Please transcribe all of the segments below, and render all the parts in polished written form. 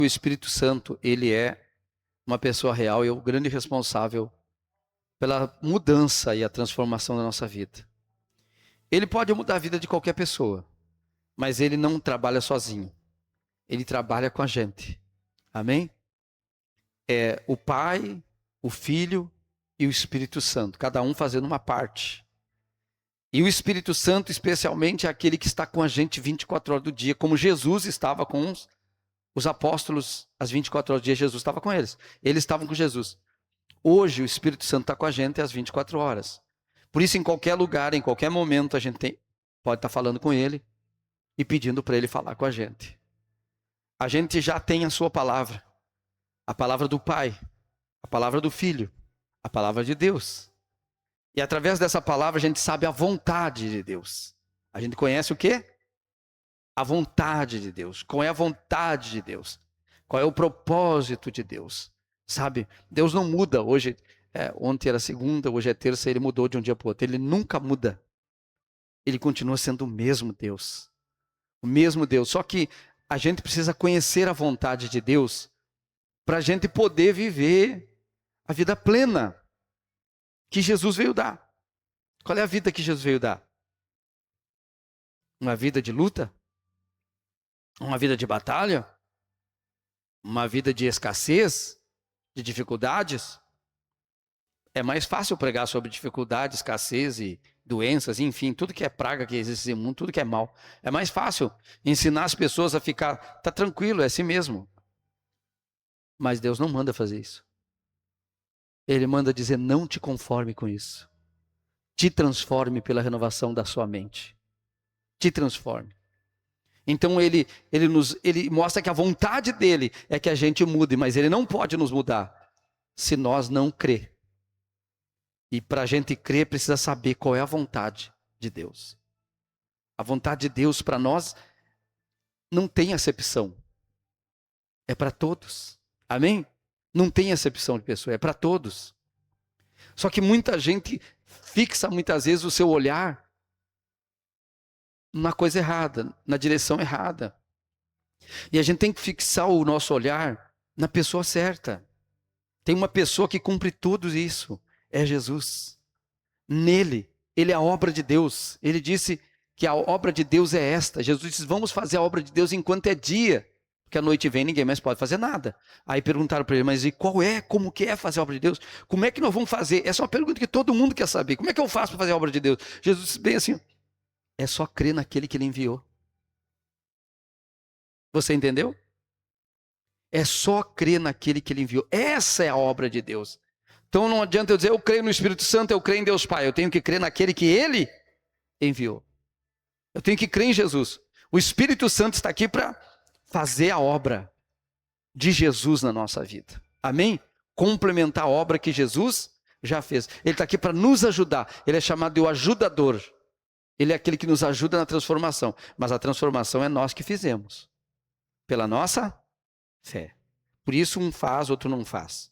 O Espírito Santo, ele é uma pessoa real e é o grande responsável pela mudança e a transformação da nossa vida. Ele pode mudar a vida de qualquer pessoa, mas ele não trabalha sozinho. Ele trabalha com a gente. Amém? É o Pai, o Filho e o Espírito Santo, cada um fazendo uma parte. E o Espírito Santo, especialmente, é aquele que está com a gente 24 horas do dia, como Jesus estava com os apóstolos às 24 horas do dia. Jesus estava com eles. Eles estavam com Jesus. Hoje o Espírito Santo está com a gente às 24 horas. Por isso, em qualquer lugar, em qualquer momento, a gente pode estar falando com ele e pedindo para ele falar com a gente. A gente já tem a sua palavra. A palavra do Pai, a palavra do Filho, a palavra de Deus. E através dessa palavra a gente sabe a vontade de Deus. A gente conhece o quê? A vontade de Deus. Qual é a vontade de Deus? Qual é o propósito de Deus? Sabe, Deus não muda. Ontem era segunda, hoje é terça, ele mudou de um dia para o outro. Ele nunca muda. Ele continua sendo o mesmo Deus. O mesmo Deus. Só que a gente precisa conhecer a vontade de Deus para a gente poder viver a vida plena que Jesus veio dar. Qual é a vida que Jesus veio dar? Uma vida de luta? Uma vida de batalha? Uma vida de escassez? De dificuldades? É mais fácil pregar sobre dificuldade, escassez e doenças, enfim, tudo que é praga que existe nesse mundo, tudo que é mal. É mais fácil ensinar as pessoas a ficar, tá tranquilo, é assim mesmo. Mas Deus não manda fazer isso. Ele manda dizer, não te conforme com isso. Te transforme pela renovação da sua mente. Te transforme. Então ele mostra que a vontade dele é que a gente mude, mas ele não pode nos mudar se nós não crer. E para a gente crer, precisa saber qual é a vontade de Deus. A vontade de Deus para nós não tem acepção. É para todos. Amém? Não tem acepção de pessoa, é para todos. Só que muita gente fixa muitas vezes o seu olhar na coisa errada, na direção errada. E a gente tem que fixar o nosso olhar na pessoa certa. Tem uma pessoa que cumpre tudo isso. É Jesus. Nele, ele é a obra de Deus. Ele disse que a obra de Deus é esta. Jesus disse, vamos fazer a obra de Deus enquanto é dia. Porque a noite vem, ninguém mais pode fazer nada. Aí perguntaram para ele, mas e como que é fazer a obra de Deus? Como é que nós vamos fazer? Essa é uma pergunta que todo mundo quer saber. Como é que eu faço para fazer a obra de Deus? Jesus disse bem assim, é só crer naquele que ele enviou. Você entendeu? É só crer naquele que ele enviou. Essa é a obra de Deus. Então não adianta eu dizer, eu creio no Espírito Santo, eu creio em Deus Pai. Eu tenho que crer naquele que ele enviou. Eu tenho que crer em Jesus. O Espírito Santo está aqui para fazer a obra de Jesus na nossa vida. Amém? Complementar a obra que Jesus já fez. Ele está aqui para nos ajudar. Ele é chamado de o ajudador. Ele é aquele que nos ajuda na transformação. Mas a transformação é nós que fizemos. Pela nossa fé. Por isso um faz, outro não faz.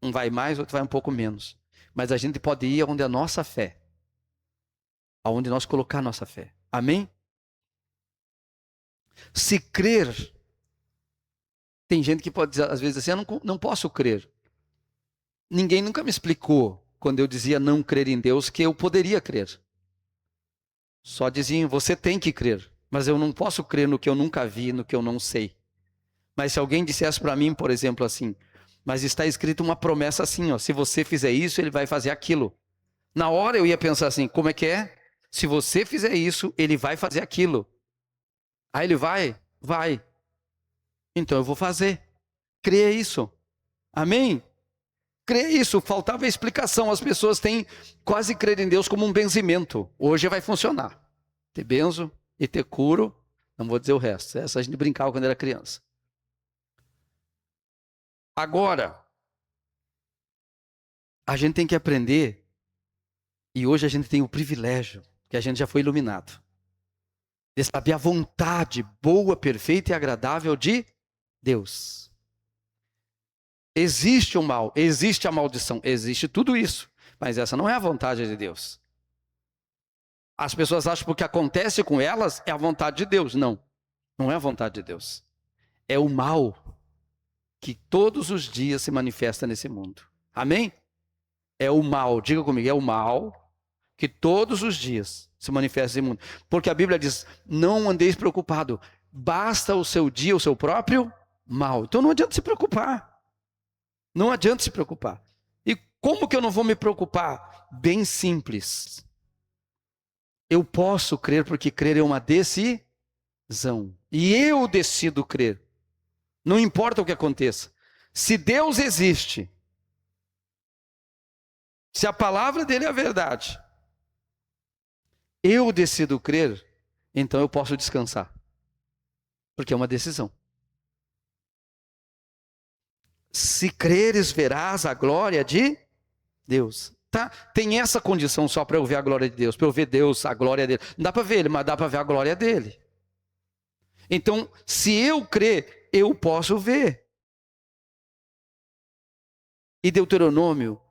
Um vai mais, outro vai um pouco menos. Mas a gente pode ir aonde a nossa fé. Aonde nós colocar a nossa fé. Amém? Se crer. Tem gente que pode dizer, às vezes assim, eu não posso crer. Ninguém nunca me explicou, quando eu dizia não crer em Deus, que eu poderia crer. Só diziam, você tem que crer. Mas eu não posso crer no que eu nunca vi, no que eu não sei. Mas se alguém dissesse para mim, por exemplo, assim, mas está escrito uma promessa assim, ó, se você fizer isso, ele vai fazer aquilo. Na hora eu ia pensar assim, como é que é? Se você fizer isso, ele vai fazer aquilo. Aí ele vai? Vai. Então eu vou fazer. Creia isso. Amém? Creia isso. Faltava explicação. As pessoas têm quase crer em Deus como um benzimento. Hoje vai funcionar. Te benzo e te curo. Não vou dizer o resto. Essa a gente brincava quando era criança. Agora, a gente tem que aprender, e hoje a gente tem o privilégio, que a gente já foi iluminado, de saber a vontade boa, perfeita e agradável de Deus. Existe o mal, existe a maldição, existe tudo isso, mas essa não é a vontade de Deus. As pessoas acham que o que acontece com elas é a vontade de Deus. Não, não é a vontade de Deus. É o mal. que todos os dias se manifesta nesse mundo. Amém? É o mal, diga comigo, é o mal que todos os dias se manifesta nesse mundo. Porque a Bíblia diz, não andeis preocupado, basta o seu dia, o seu próprio mal. Então não adianta se preocupar. Não adianta se preocupar. E como que eu não vou me preocupar? Bem simples. Eu posso crer porque crer é uma decisão. E eu decido crer. Não importa o que aconteça. Se Deus existe, se a palavra dele é a verdade, eu decido crer, então eu posso descansar. Porque é uma decisão. Se creres, verás a glória de Deus. Tá? Tem essa condição só para eu ver a glória de Deus, para eu ver Deus, a glória dele. Não dá para ver ele, mas dá para ver a glória dele. Então, se eu crer, eu posso ver. E Deuteronômio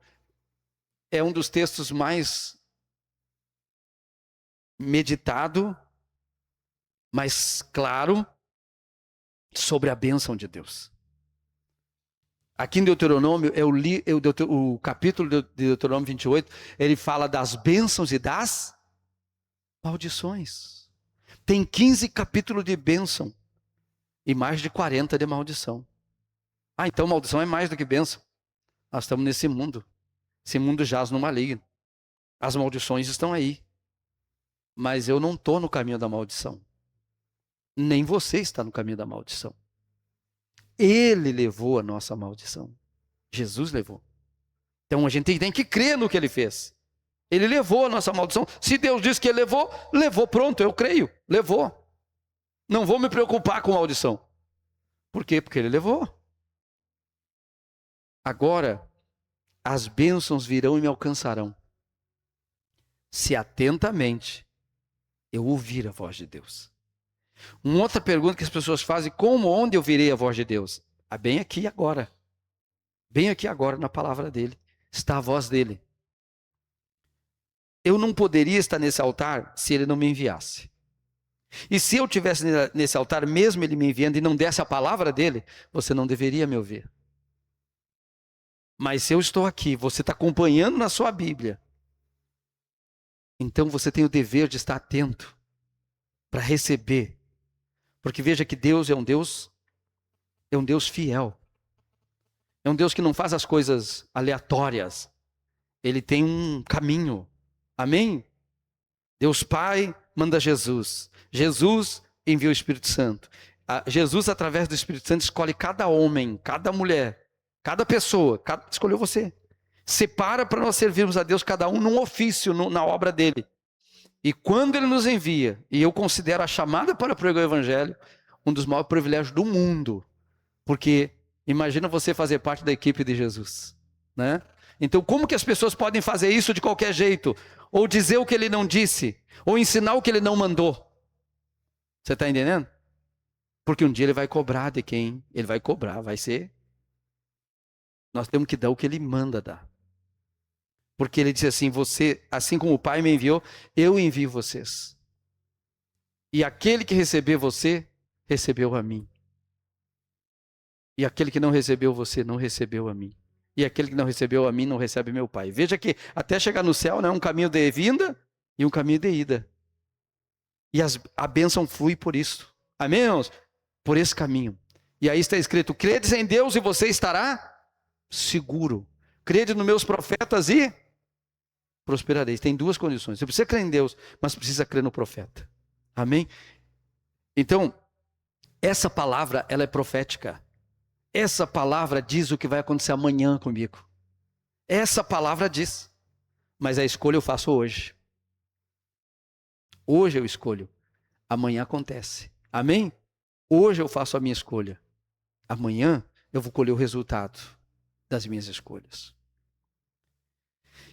é um dos textos mais meditado, mais claro sobre a bênção de Deus. Aqui em Deuteronômio, o capítulo de Deuteronômio 28, ele fala das bênçãos e das maldições. Tem 15 capítulos de bênção e mais de 40 de maldição. Ah, então maldição é mais do que bênção. Nós estamos nesse mundo. Esse mundo jaz no maligno. As maldições estão aí. Mas eu não estou no caminho da maldição. Nem você está no caminho da maldição. Ele levou a nossa maldição. Jesus levou. Então a gente tem que crer no que ele fez. Ele levou a nossa maldição. Se Deus disse que ele levou, levou, pronto, eu creio. Levou. Não vou me preocupar com maldição. Por quê? Porque ele levou. Agora, as bênçãos virão e me alcançarão. Se atentamente eu ouvir a voz de Deus. Uma outra pergunta que as pessoas fazem, como, onde eu virei a voz de Deus? Ah, bem aqui agora. Bem aqui agora na palavra dele. Está a voz dele. Eu não poderia estar nesse altar se ele não me enviasse. E se eu estivesse nesse altar, mesmo ele me enviando e não desse a palavra dele, você não deveria me ouvir. Mas se eu estou aqui, você está acompanhando na sua Bíblia, então você tem o dever de estar atento para receber. Porque veja que Deus é um Deus fiel. É um Deus que não faz as coisas aleatórias. Ele tem um caminho. Amém? Deus Pai manda Jesus. Jesus envia o Espírito Santo. Jesus, através do Espírito Santo, escolhe cada homem, cada mulher, cada pessoa. Escolheu você. Separa para nós servirmos a Deus, cada um num ofício, na obra dele. E quando ele nos envia, e eu considero a chamada para pregar o Evangelho um dos maiores privilégios do mundo. Porque imagina você fazer parte da equipe de Jesus, né? Então como que as pessoas podem fazer isso de qualquer jeito? Ou dizer o que ele não disse? Ou ensinar o que ele não mandou? Você está entendendo? Porque um dia ele vai cobrar de quem? Ele vai cobrar, vai ser. Nós temos que dar o que ele manda dar. Porque ele disse assim, você, assim como o Pai me enviou, eu envio vocês. E aquele que receber você, recebeu a mim. E aquele que não recebeu você, não recebeu a mim. E aquele que não recebeu a mim, não recebe meu Pai. Veja que até chegar no céu, né, um caminho de vinda e um caminho de ida. E a bênção flui por isso. Amém, irmãos? Por esse caminho. E aí está escrito, credes em Deus e você estará seguro. Crede nos meus profetas e prosperareis. Tem duas condições. Você precisa crer em Deus, mas precisa crer no profeta. Amém? Então, essa palavra, ela é profética. Essa palavra diz o que vai acontecer amanhã comigo. Essa palavra diz. Mas a escolha eu faço hoje. Hoje eu escolho. Amanhã acontece. Amém? Hoje eu faço a minha escolha. Amanhã eu vou colher o resultado das minhas escolhas.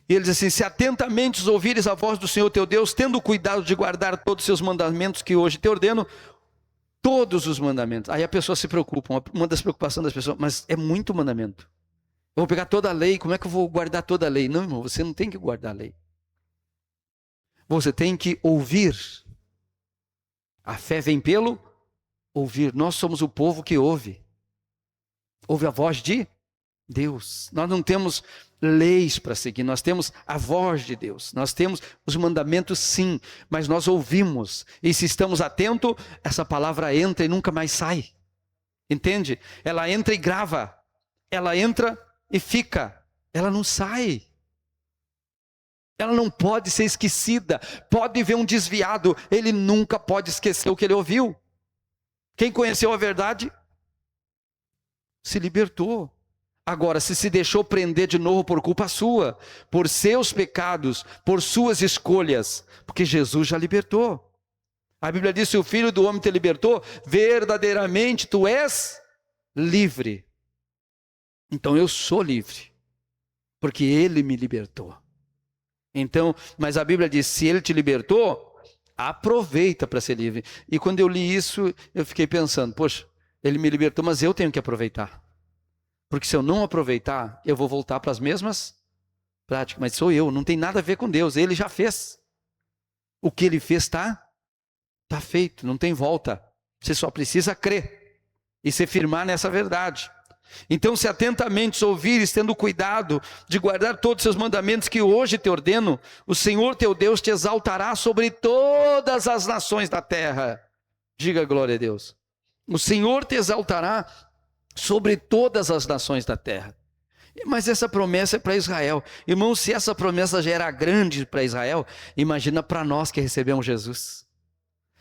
E ele diz assim, se atentamente ouvires a voz do Senhor teu Deus, tendo cuidado de guardar todos os seus mandamentos que hoje te ordeno, todos os mandamentos. Aí a pessoa se preocupa, uma das preocupações das pessoas, mas é muito mandamento. Eu vou pegar toda a lei, como é que eu vou guardar toda a lei? Não, irmão, você não tem que guardar a lei. Você tem que ouvir. A fé vem pelo ouvir. Nós somos o povo que ouve. ouve a voz de Deus. Nós não temos leis para seguir, nós temos a voz de Deus. Nós temos os mandamentos, sim, mas nós ouvimos. E se estamos atentos, essa palavra entra e nunca mais sai. Entende? Ela entra e grava. Ela entra e fica. Ela não sai. Ela não pode ser esquecida. Pode ver um desviado, ele nunca pode esquecer o que ele ouviu. Quem conheceu a verdade se libertou. Agora, se deixou prender de novo por culpa sua, por seus pecados, por suas escolhas, porque Jesus já libertou. A Bíblia diz: se o Filho do Homem te libertou, verdadeiramente tu és livre. Então eu sou livre, porque Ele me libertou. Então, mas a Bíblia diz: se Ele te libertou, aproveita para ser livre. E quando eu li isso, eu fiquei pensando: poxa, Ele me libertou, mas eu tenho que aproveitar. Porque se eu não aproveitar, eu vou voltar para as mesmas práticas. Mas sou eu, não tem nada a ver com Deus. Ele já fez. O que Ele fez está feito, não tem volta. Você só precisa crer e se firmar nessa verdade. Então, se atentamente ouvires, tendo cuidado de guardar todos os seus mandamentos que hoje te ordeno, o Senhor teu Deus te exaltará sobre todas as nações da terra. Diga glória a Deus. O Senhor te exaltará sobre todas as nações da terra. Mas essa promessa é para Israel. Irmão, se essa promessa já era grande para Israel, imagina para nós que recebemos Jesus.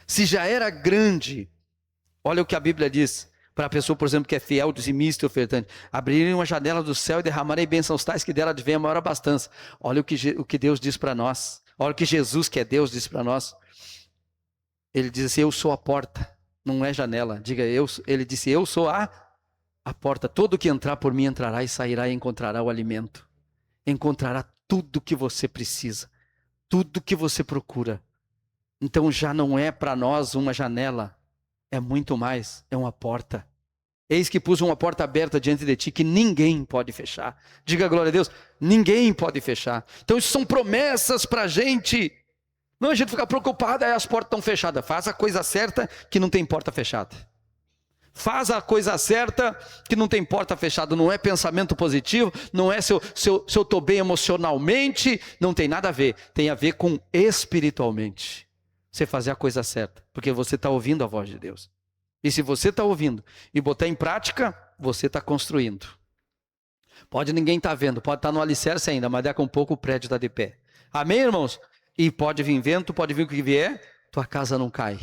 Se já era grande, olha o que a Bíblia diz para a pessoa, por exemplo, que é fiel, dizimista e ofertante: abrirem uma janela do céu e derramarei bênçãos tais que dela advém a maior abastança. Olha o que Deus diz para nós. Olha o que Jesus, que é Deus, diz para nós. Ele diz assim: eu sou a porta, não é janela. Diga, ele disse: eu sou a porta. Todo que entrar por mim entrará e sairá e encontrará o alimento. Encontrará tudo que você precisa, tudo que você procura. Então já não é para nós uma janela, é muito mais, é uma porta. Eis que pus uma porta aberta diante de ti que ninguém pode fechar. Diga glória a Deus, ninguém pode fechar. Então isso são promessas para a gente. Não a gente ficar preocupado, as portas estão fechadas. Faz a coisa certa que não tem porta fechada. Faz a coisa certa que não tem porta fechada. Não é pensamento positivo, não é se eu estou bem emocionalmente, não tem nada a ver. Tem a ver com espiritualmente. Você fazer a coisa certa, porque você está ouvindo a voz de Deus. E se você está ouvindo e botar em prática, você está construindo. Pode ninguém estar vendo, pode estar no alicerce ainda, mas daqui a um pouco o prédio está de pé. Amém, irmãos? E pode vir vento, pode vir o que vier, tua casa não cai.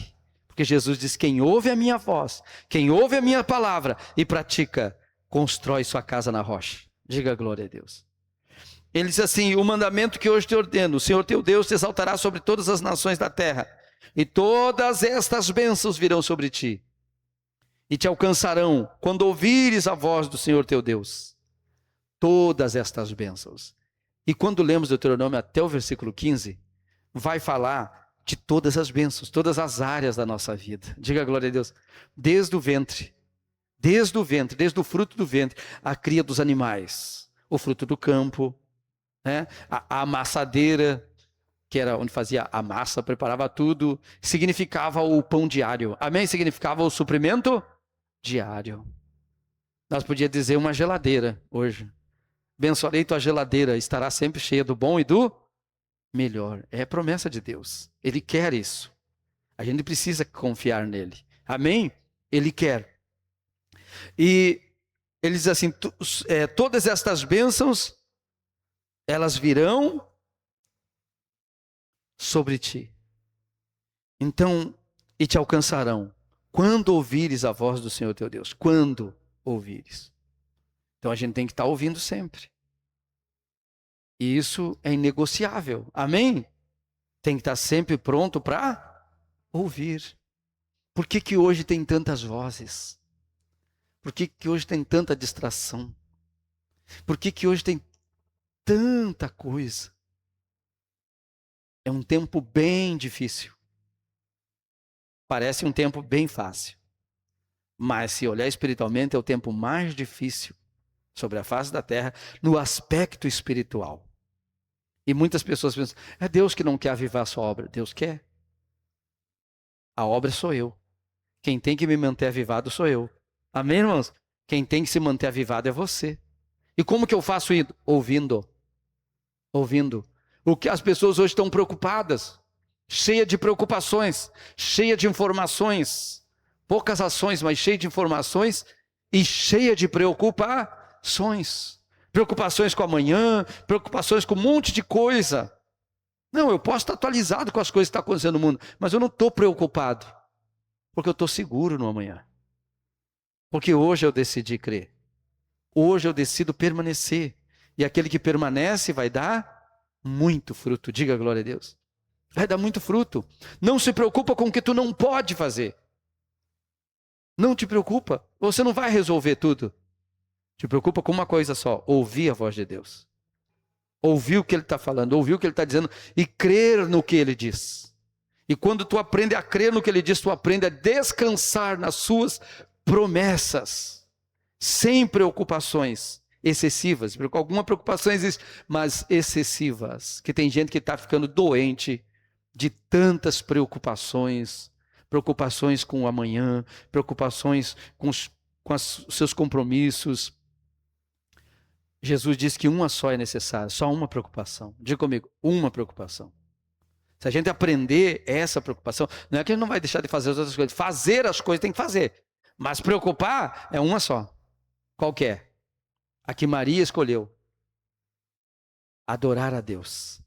Porque Jesus diz: quem ouve a minha voz, quem ouve a minha palavra e pratica, constrói sua casa na rocha. Diga glória a Deus. Ele diz assim: o mandamento que hoje te ordeno, o Senhor teu Deus te exaltará sobre todas as nações da terra, e todas estas bênçãos virão sobre ti, e te alcançarão, quando ouvires a voz do Senhor teu Deus. Todas estas bênçãos. E quando lemos Deuteronômio até o versículo 15, vai falar de todas as bênçãos, todas as áreas da nossa vida. Diga glória a Deus. Desde o ventre, desde o fruto do ventre, a cria dos animais, o fruto do campo, né? A amassadeira, que era onde fazia a massa, preparava tudo, significava o pão diário. Amém? Significava o suprimento diário. Nós podíamos dizer uma geladeira hoje. Abençoarei tua geladeira, estará sempre cheia do bom e do melhor. É promessa de Deus. Ele quer isso. A gente precisa confiar nele. Amém? Ele quer. E ele diz assim: todas estas bênçãos, elas virão sobre ti. Então, e te alcançarão, quando ouvires a voz do Senhor teu Deus. Quando ouvires. Então a gente tem que estar ouvindo sempre. E isso é inegociável. Amém? Tem que estar sempre pronto para ouvir. Por que hoje tem tantas vozes? Por que hoje tem tanta distração? Por que hoje tem tanta coisa? É um tempo bem difícil. Parece um tempo bem fácil. Mas se olhar espiritualmente, é o tempo mais difícil sobre a face da terra, no aspecto espiritual. E muitas pessoas pensam: é Deus que não quer avivar a sua obra. Deus quer. A obra sou eu. Quem tem que me manter avivado sou eu. Amém, irmãos? Quem tem que se manter avivado é você. E como que eu faço isso? Ouvindo. Ouvindo. O que as pessoas hoje estão preocupadas, cheia de preocupações, cheia de informações, poucas ações, mas cheia de informações e cheia de preocupações. Preocupações com amanhã, preocupações com um monte de coisa. Não, eu posso estar atualizado com as coisas que estão acontecendo no mundo, mas eu não estou preocupado, porque eu estou seguro no amanhã. Porque hoje eu decidi crer. Hoje eu decido permanecer. E aquele que permanece vai dar muito fruto. Diga glória a Deus. Vai dar muito fruto. Não se preocupa com o que tu não pode fazer. Não te preocupa. Você não vai resolver tudo. Te preocupa com uma coisa só: ouvir a voz de Deus. Ouvir o que Ele está falando, ouvir o que Ele está dizendo e crer no que Ele diz. E quando tu aprende a crer no que Ele diz, tu aprende a descansar nas suas promessas, sem preocupações excessivas. Alguma preocupação existe, mas excessivas. Que tem gente que está ficando doente de tantas preocupações. Preocupações com o amanhã, preocupações com os seus compromissos. Jesus disse que uma só é necessária, só uma preocupação. Diga comigo, uma preocupação. Se a gente aprender essa preocupação, não é que a gente não vai deixar de fazer as outras coisas. Fazer as coisas tem que fazer. Mas preocupar é uma só. Qual que é? A que Maria escolheu. Adorar a Deus.